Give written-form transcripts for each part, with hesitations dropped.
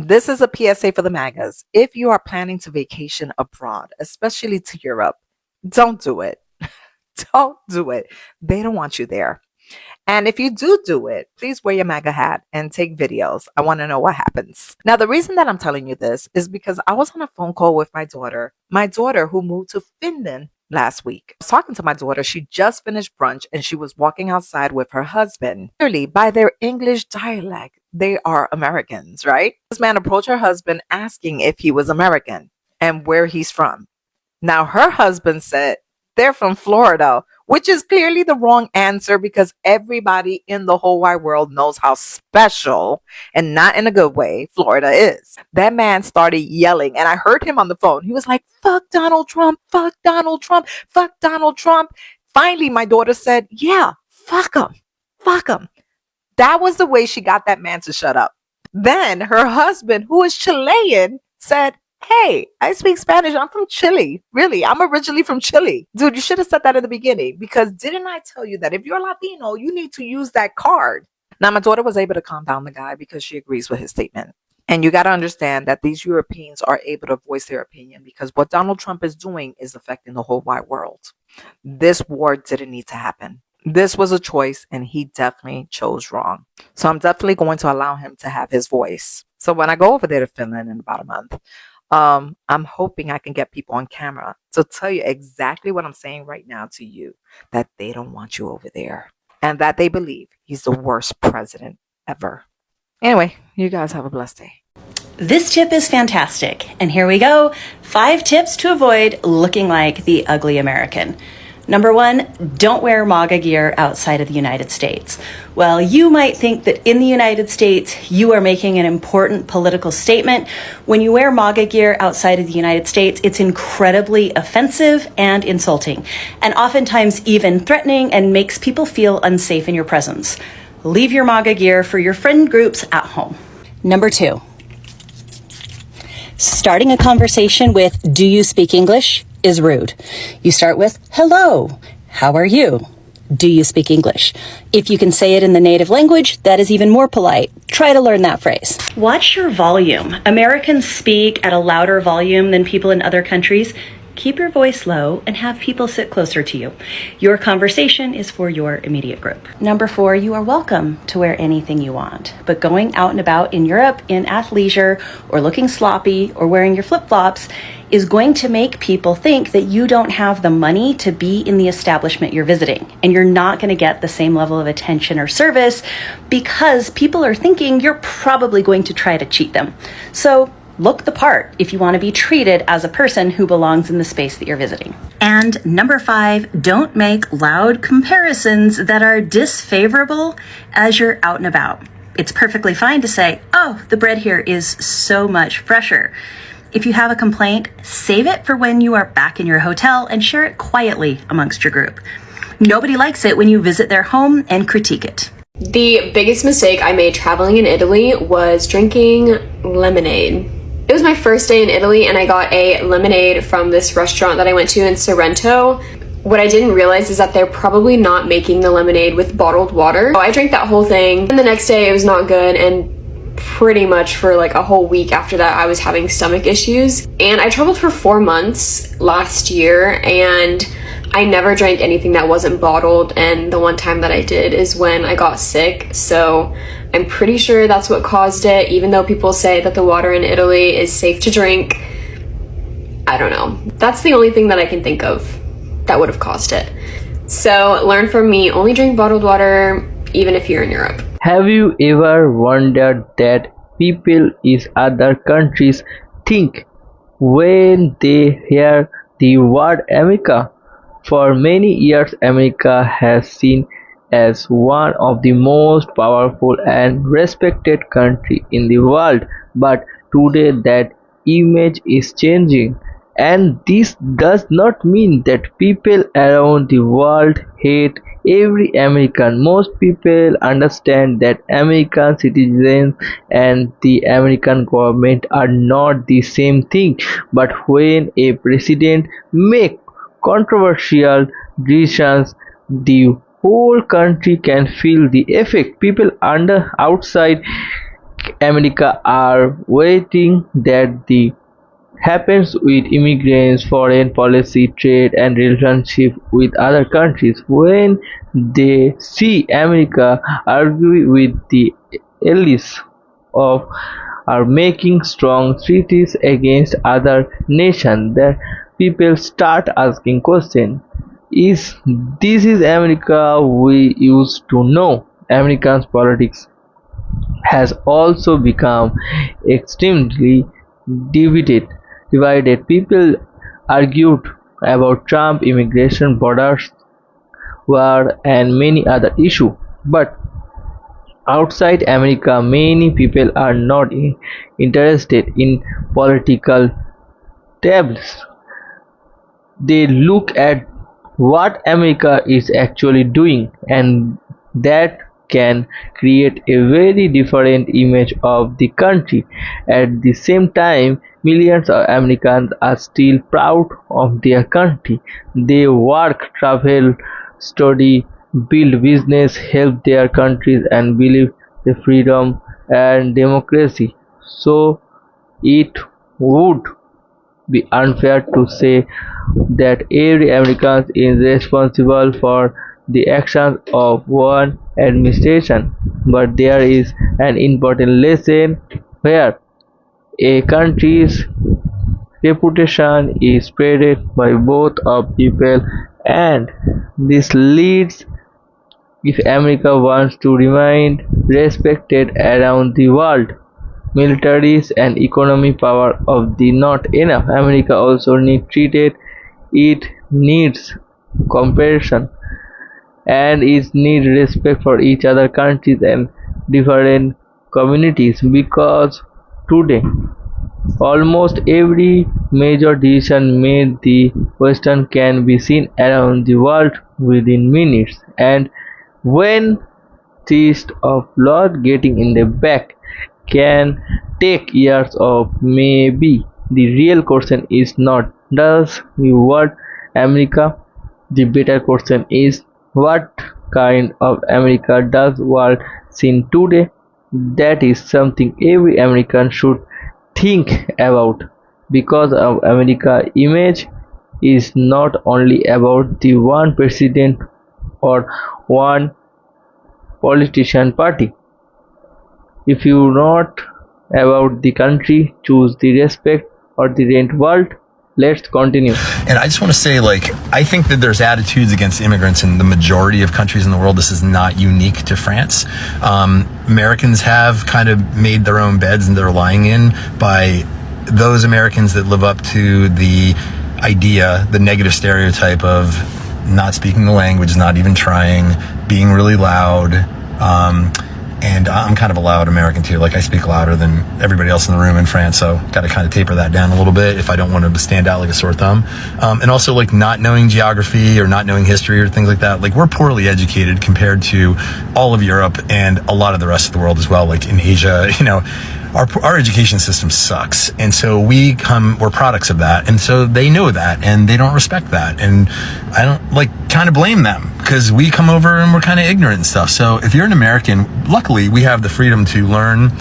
This is a PSA for the MAGAs. If you are planning to vacation abroad, especially to Europe, don't do it. Don't do it. They don't want you there. And if you do it, please wear your MAGA hat and take videos. I want to know what happens. Now, the reason that I'm telling you this is because I was on a phone call with my daughter who moved to Finland last week. I was talking to my daughter. She just finished brunch and she was walking outside with her husband. Clearly, by their English dialect, they are Americans, right? This man approached her husband asking if he was American and where he's from. Now, her husband said they're from Florida, which is clearly the wrong answer because everybody in the whole wide world knows how special, and not in a good way, Florida is. That man started yelling, and I heard him on the phone. He was like, fuck Donald Trump, fuck Donald Trump, fuck Donald Trump. Finally, my daughter said, yeah, fuck him, fuck him. That was the way she got that man to shut up. Then her husband, who is Chilean, said, hey, I speak Spanish. I'm from Chile. Really, I'm originally from Chile. Dude, you should have said that in the beginning because didn't I tell you that if you're Latino, you need to use that card? Now, my daughter was able to calm down the guy because she agrees with his statement. And you got to understand that these Europeans are able to voice their opinion because what Donald Trump is doing is affecting the whole wide world. This war didn't need to happen. This was a choice and he definitely chose wrong. So I'm definitely going to allow him to have his voice. So when I go over there to Finland in about a month, I'm hoping I can get people on camera to tell you exactly what I'm saying right now to you, that they don't want you over there and that they believe he's the worst president ever. Anyway, you guys have a blessed day. This tip is fantastic. And here we go. 5 tips to avoid looking like the ugly American. Number 1, don't wear MAGA gear outside of the United States. Well, you might think that in the United States, you are making an important political statement. When you wear MAGA gear outside of the United States, it's incredibly offensive and insulting, and oftentimes even threatening and makes people feel unsafe in your presence. Leave your MAGA gear for your friend groups at home. Number 2, starting a conversation with, do you speak English? Is rude. You start with, hello, how are you? Do you speak English? If you can say it in the native language, that is even more polite. Try to learn that phrase. Watch your volume. Americans speak at a louder volume than people in other countries. Keep your voice low and have people sit closer to you. Your conversation is for your immediate group. Number 4, you are welcome to wear anything you want, but going out and about in Europe in athleisure or looking sloppy or wearing your flip-flops is going to make people think that you don't have the money to be in the establishment you're visiting, and you're not going to get the same level of attention or service because people are thinking you're probably going to try to cheat them. So look the part if you want to be treated as a person who belongs in the space that you're visiting. And number 5, don't make loud comparisons that are disfavorable as you're out and about. It's perfectly fine to say, oh, the bread here is so much fresher. If you have a complaint, save it for when you are back in your hotel and share it quietly amongst your group. Nobody likes it when you visit their home and critique it. The biggest mistake I made traveling in Italy was drinking lemonade. It was my first day in Italy and I got a lemonade from this restaurant that I went to in Sorrento. What I didn't realize is that they're probably not making the lemonade with bottled water. So I drank that whole thing and the next day it was not good, and pretty much for like a whole week after that I was having stomach issues. And I traveled for 4 months last year and I never drank anything that wasn't bottled, and the one time that I did is when I got sick. So I'm pretty sure that's what caused it, even though people say that the water in Italy is safe to drink. I don't know. That's the only thing that I can think of that would have caused it. So learn from me, only drink bottled water even if you're in Europe. Have you ever wondered that people in other countries think when they hear the word America? For many years, America has seen as one of the most powerful and respected countries in the world, but today that image is changing. And this does not mean that people around the world hate every American. Most people understand that American citizens and the American government are not the same thing. But when a president makes controversial decisions, the whole country can feel the effect. People outside America are waiting that the happens with immigrants, foreign policy, trade and relationship with other countries. When they see America argue with the elites of are making strong treaties against other nations, the people start asking questions. Is this is America we used to know? American politics has also become extremely divided. Divided. People argued about Trump, immigration, borders, war, and many other issues. But outside America, many people are not interested in political tables. They look at what America is actually doing, and that can create a very different image of the country. At the same time, millions of Americans are still proud of their country. They work, travel, study, build business, help their countries, and believe in freedom and democracy. So it would be unfair to say that every American is responsible for the actions of one administration, but there is an important lesson where a country's reputation is spread by both of people, and this leads if America wants to remain respected around the world. Militaries and economic power of the not enough. America also needs treated. It needs cooperation and it needs respect for each other countries and different communities because today almost every major decision made the Western can be seen around the world within minutes, and when taste of lot getting in the back can take years of maybe. The real question is not does we want America, the better question is what kind of America does world see today. That is something every American should think about because of America image is not only about the one president or one politician party. If you not about the country, choose the respect or the rent world. Let's continue. And I just want to say, like, I think that there's attitudes against immigrants in the majority of countries in the world. This is not unique to France. Americans have kind of made their own beds and they're lying in by those Americans that live up to the idea, the negative stereotype of not speaking the language, not even trying, being really loud. And I'm kind of a loud American too. Like I speak louder than everybody else in the room in France. So got to kind of taper that down a little bit if I don't want to stand out like a sore thumb. And also like not knowing geography or not knowing history or things like that. Like we're poorly educated compared to all of Europe and a lot of the rest of the world as well. Like in Asia, you know, our education system sucks. And so we're products of that. And so they know that and they don't respect that. And I don't like kind of blame them because we come over and we're kind of ignorant and stuff. So if you're an American, luckily we have the freedom to learn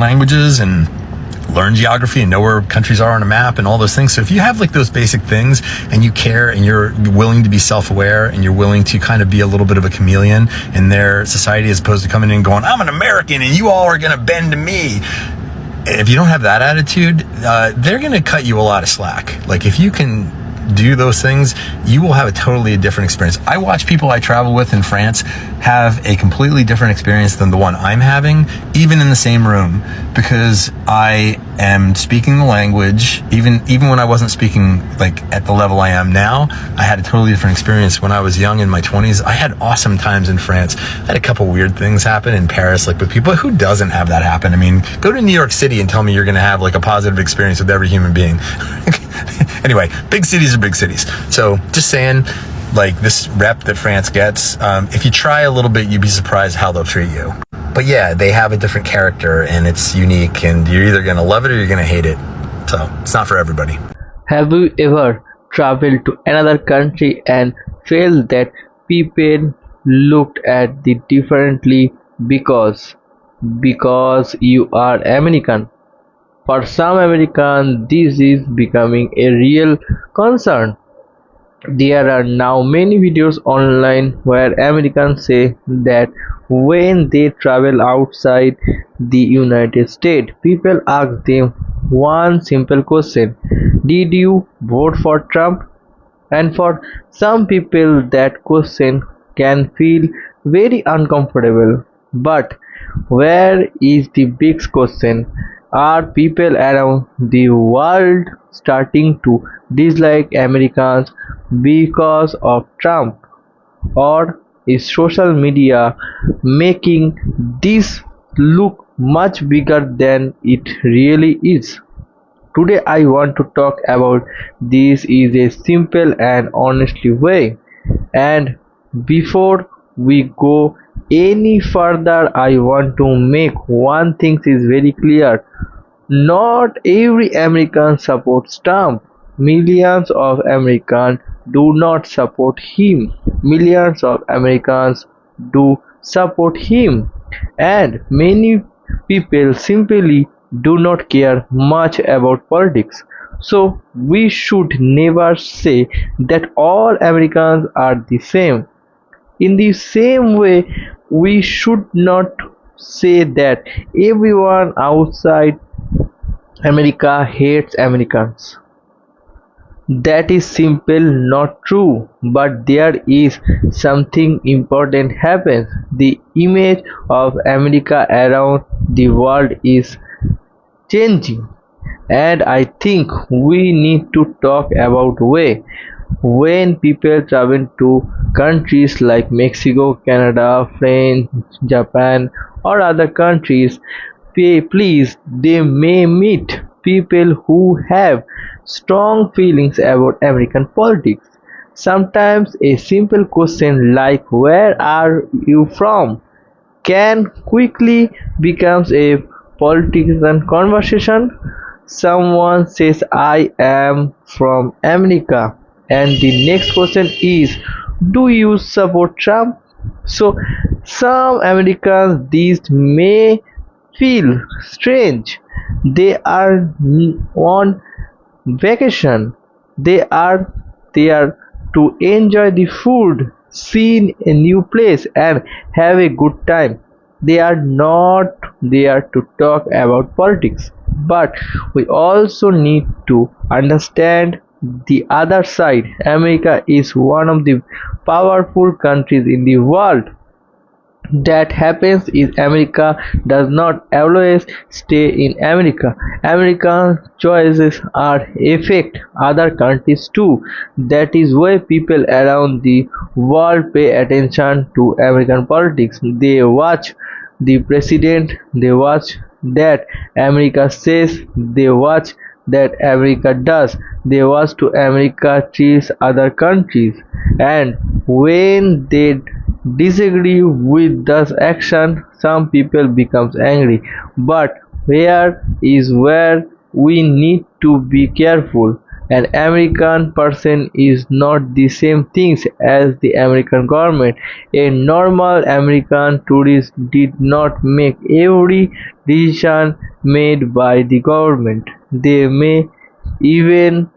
languages and learn geography and know where countries are on a map and all those things. So if you have like those basic things and you care and you're willing to be self-aware and you're willing to kind of be a little bit of a chameleon in their society as opposed to coming in and going, I'm an American and you all are going to bend to me. If you don't have that attitude, they're going to cut you a lot of slack. Like if you can do those things, you will have a totally different experience. I watch people I travel with in France have a completely different experience than the one I'm having, even in the same room, because I am speaking the language. Even when I wasn't speaking like at the level I am now, I had a totally different experience. When I was young in my 20s, I had awesome times in France. I had a couple weird things happen in Paris, like with people. Who doesn't have that happen? I mean, go to New York City and tell me you're going to have like a positive experience with every human being. Anyway, big cities are big cities. So just saying, like this rep that France gets, if you try a little bit, you'd be surprised how they'll treat you. But yeah, they have a different character and it's unique and you're either going to love it or you're going to hate it. So it's not for everybody. Have you ever traveled to another country and felt that people looked at it differently because because you are American. For some Americans, this is becoming a real concern. There are now many videos online where Americans say that when they travel outside the United States, people ask them one simple question: did you vote for Trump? And for some people, that question can feel very uncomfortable. But where is the big question? Are people around the world starting to dislike Americans because of Trump? Or is social media making this look much bigger than it really is? Today I want to talk about this in a simple and honest way. And before we go any further, I want to make one thing is very clear. Not every American supports Trump. Millions of Americans do not support him. Millions of Americans do support him. And many people simply do not care much about politics. So we should never say that all Americans are the same. In the same way, we should not say that everyone outside America hates Americans. That is simply not true. But there is something important happens. The image of America around the world is changing. And I think we need to talk about way when people travel to countries like Mexico, Canada, France, Japan, or other countries, please, they may meet people who have strong feelings about American politics. Sometimes a simple question like "Where are you from?" can quickly become a political conversation. Someone says I am from America and the next question is, do you support Trump? So some Americans these may feel strange. They are on vacation. They are there to enjoy the food, see a new place, and have a good time. They are not there to talk about politics. But we also need to understand the other side. America is one of the powerful countries in the world. That happens is America does not always stay in America. American choices are affect other countries too. That is why people around the world pay attention to American politics. They watch the president, they watch that America says, they watch that America does, they watch to America treats other countries, and when they disagree with this action, some people becomes angry. But here is where we need to be careful. An American person is not the same things as the American government. A normal American tourist did not make every decision made by the government. They may even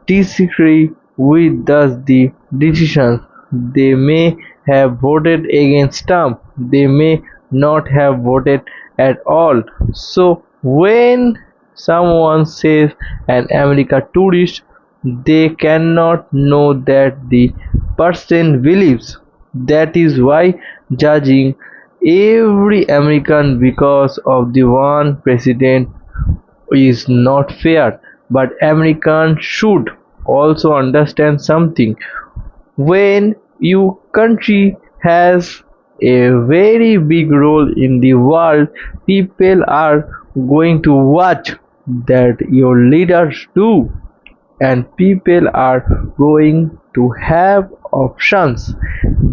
disagree with the decisions. They may have voted against Trump. They may not have voted at all. So when someone says an American tourist, they cannot know that the person believes. That is why judging every American because of the one president is not fair. But Americans should also understand something. When your country has a very big role in the world, people are going to watch that your leaders do, and people are going to have options.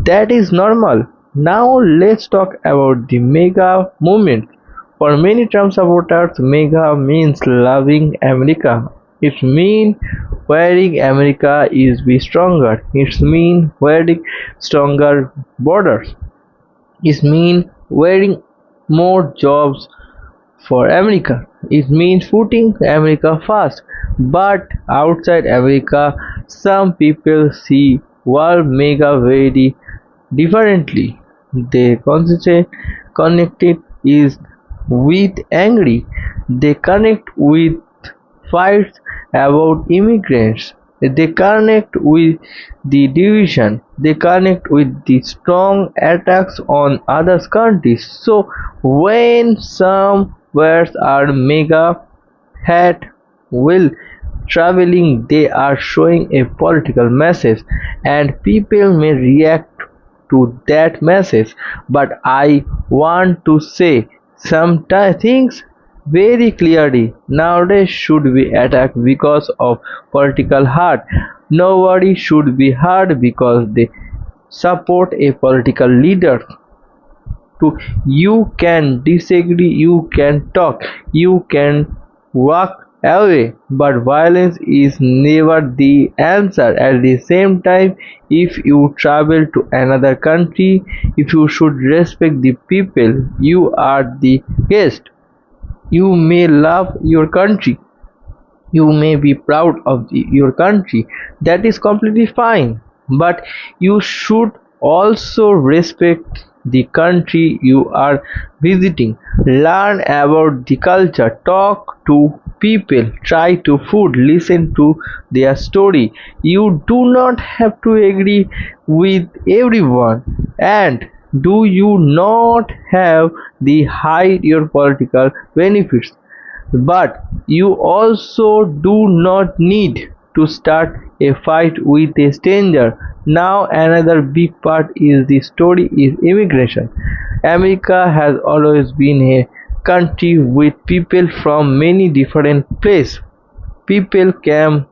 That is normal. Now let's talk about the MAGA movement. For many Trump supporters, MAGA means loving America. It means wearing America is be stronger. It means wearing stronger borders. It means wearing more jobs for America. It means putting America first. But outside America, some people see world mega very differently. They connected is with angry. They connect with fights about immigrants. They connect with the division. They connect with the strong attacks on other countries. So when some words are mega hat will traveling, they are showing a political message, and people may react to that message. But I want to say some things very clearly. Nowadays should be attacked because of political hurt. Nobody should be hurt because they support a political leader. To you can disagree, you can talk, you can walk away, but violence is never the answer. At the same time, if you travel to another country, if you should respect the people, you are the guest. You may love your country, you may be proud of your country, that is completely fine, but you should also respect the country you are visiting. Learn about the culture, talk to people, try to food, listen to their story. You do not have to agree with everyone, and do you not have the hide your political benefits, but you also do not need to start a fight with a stranger. Now another big part is the story is immigration. America has always been a country with people from many different places. People came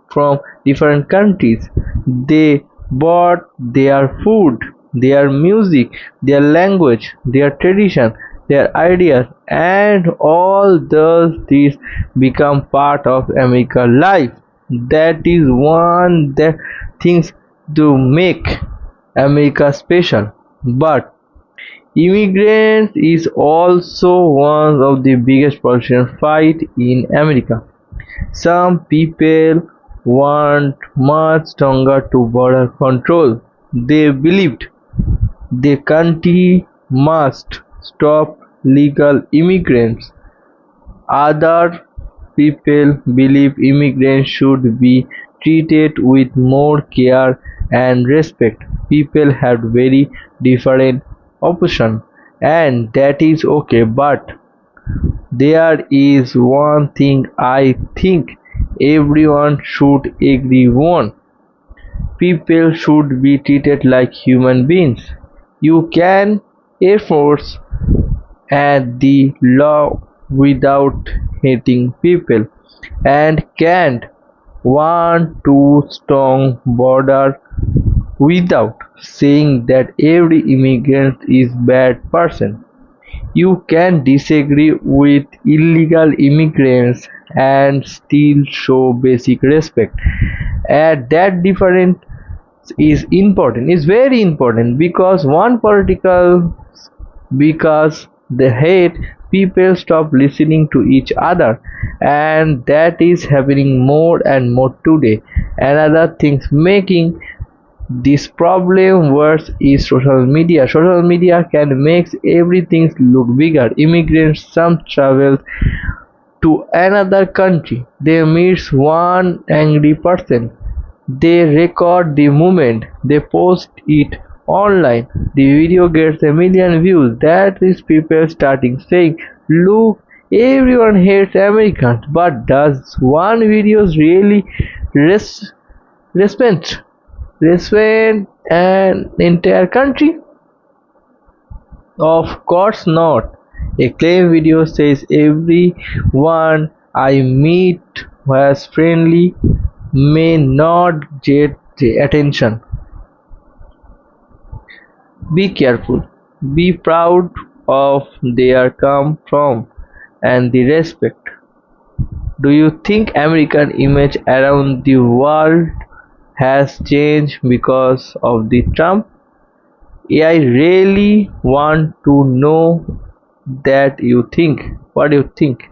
from different countries. They brought their food, their music, their language, their tradition, their ideas, and all those things become part of American life. That is one the things to make America special. But immigrants is also one of the biggest political fight in America. Some people want much stronger to border control. They believed the country must stop legal immigrants. Other people believe immigrants should be treated with more care and respect. People have very different opinions, and that is okay, but there is one thing I think everyone should agree on. People should be treated like human beings. You can enforce at the law without hating people, and can't want too strong border without saying that every immigrant is bad person. You can disagree with illegal immigrants and still show basic respect. And that difference is important, is very important, because one political, because they hate, people stop listening to each other, and that is happening more and more today. Another thing making this problem worse is social media. Social media can make everything look bigger. Immigrants some travel to another country, they meet one angry person, they record the moment, they post it online, the video gets a million views. That is people starting saying, look, everyone hates Americans, but does one video really res- respect an entire country? Of course not. A claim video says everyone I meet who's friendly may not get the attention. Be careful. Be proud of their come from and the respect. Do you think American image around the world has changed because of the Trump? I really want to know that you think. What do you think?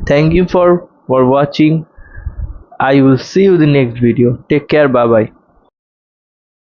Thank you for watching. I will see you in the next video. Take care. Bye bye.